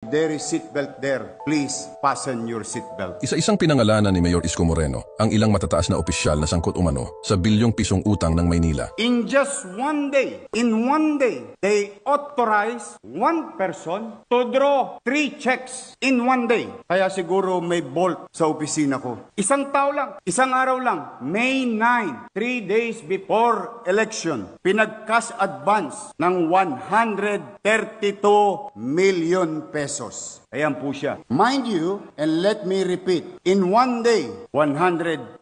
There is seatbelt there. Please fasten your seatbelt. Isa-isang pinangalanan ni Mayor Isko Moreno ang ilang matataas na opisyal na sangkot umano sa bilyong pisong utang ng Maynila. In just one day, they authorize one person to draw 3 checks in one day. Kaya siguro may bolt sa opisina ko. Isang tao lang, isang araw lang, May 9, 3 days before election, pinag-cash advance ng 132 million pesos. Ayan po siya. Mind you, and let me repeat, in one day, 132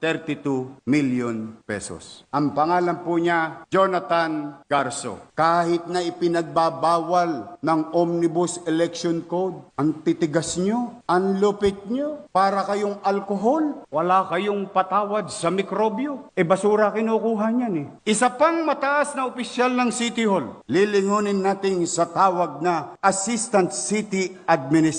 million pesos. Ang pangalan po niya, Jonathan Garso. Kahit na ipinagbabawal ng Omnibus Election Code, ang titigas nyo, ang lupit nyo, para kayong alkohol, wala kayong patawad sa mikrobyo. Basura kinukuha niyan eh. Isa pang mataas na opisyal ng City Hall, lilingunin natin sa tawag na Assistant City Administrator.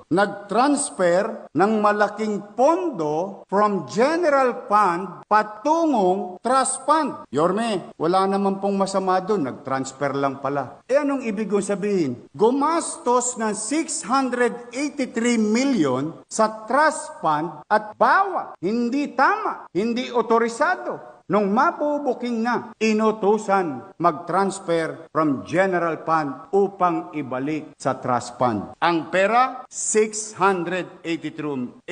Nag-transfer ng malaking pondo from General Fund patungong Trust Fund. Yorme, wala naman pong masama doon. Nag-transfer lang pala. Anong ibig kong sabihin? Gumastos ng 683 million sa Trust Fund at bawa. Hindi tama. Hindi otorisado. Nung mabubuking na, inutusan mag-transfer from General Fund upang ibalik sa Trust Fund. Ang pera, 683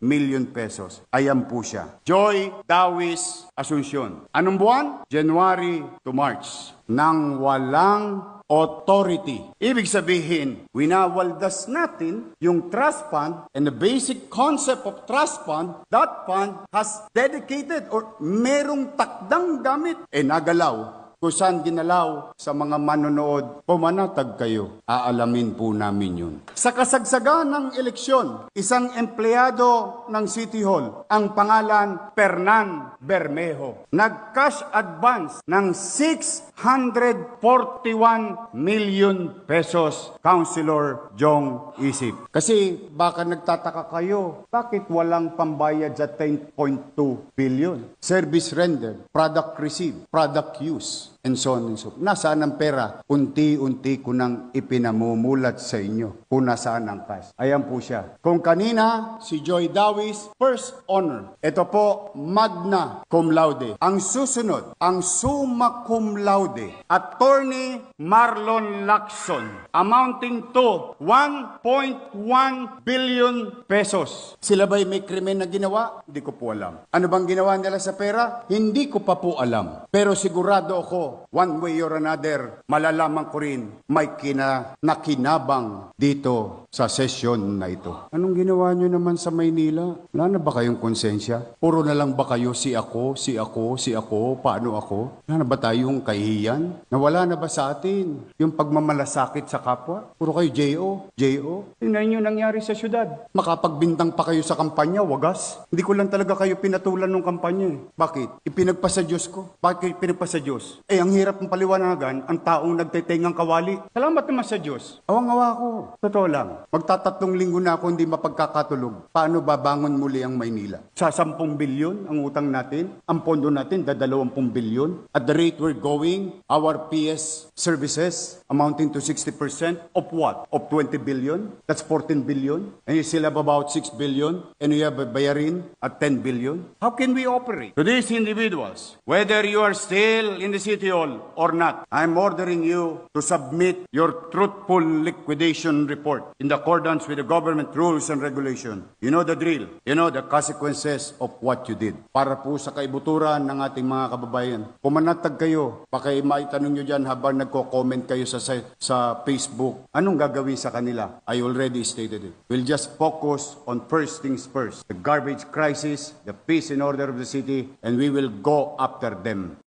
million pesos. Ayan po siya. Joy Dawis Asuncion. Anong buwan? January to March. Nang walang authority. Ibig sabihin, winawaldas natin yung trust fund and the basic concept of trust fund, that fund has dedicated or merong takdang gamit. Nagalaw. Kung saan ginalaw sa mga manonood, pumanatag kayo, aalamin po namin yun. Sa kasagsagan ng eleksyon, isang empleyado ng City Hall, ang pangalan Fernan Bermejo, nag-cash advance ng 641 million pesos, Councilor Jong Isip. Kasi baka nagtataka kayo, bakit walang pambayad sa 10.2 billion? Service rendered, product received, product use, and so on and so on. Nasaan ang pera? Unti-unti ko nang ipinamumulat sa inyo kung nasaan ang cash. Ayan po siya. Kung kanina, si Joy Dawis, first honor. Ito po, magna cum laude. Ang susunod, ang summa cum laude, Attorney Marlon Lacson, amounting to 1.1 billion pesos. Sila ba'y may krimen na ginawa? Hindi ko po alam. Ano bang ginawa nila sa pera? Hindi ko pa po alam. Pero sigurado ako, one way or another, malalaman ko rin may nakinabang dito sa sesyon na ito. Anong ginawa nyo naman sa Maynila? Wala na ba kayong konsensya? Puro na lang ba kayo si ako, paano ako? Wala na ba tayong kahihiyan? Nawala na ba sa atin yung pagmamalasakit sa kapwa? Puro kayo J.O. Tingnan nyo nangyari sa syudad. Makapagbintang pa kayo sa kampanya, wagas. Hindi ko lang talaga kayo pinatulan ng kampanya. Bakit? Ipinagpasa Diyos ko. Bakit ipinagpasa Diyos? Ang hirap ng paliwanagan, ang taong nagtetengang kawali. Salamat naman sa Diyos. Awang-awa ko. Totoo lang. Magtatatlong linggo na ako hindi mapagkakatulog. Paano babangon muli ang Maynila? Sa 10 bilyon ang utang natin, ang pondo natin, 20 bilyon. At the rate we're going, our PS services amounting to 60% of what? Of 20 billion? That's 14 billion. And you still have about 6 billion. And you have a bayarin at 10 billion. How can we operate? To these individuals, whether you are still in the City Hall or not, I'm ordering you to submit your truthful liquidation report in accordance with the government rules and regulation. You know the drill. You know the consequences of what you did. Para po sa kaibuturan ng ating mga kababayan. Pumanatag kayo. Baka maitanong nyo dyan habang nagko-comment kayo sa Facebook. Anong gagawin sa kanila? I already stated it. We'll just focus on first things first. The garbage crisis, the peace and order of the city, and we will go after them.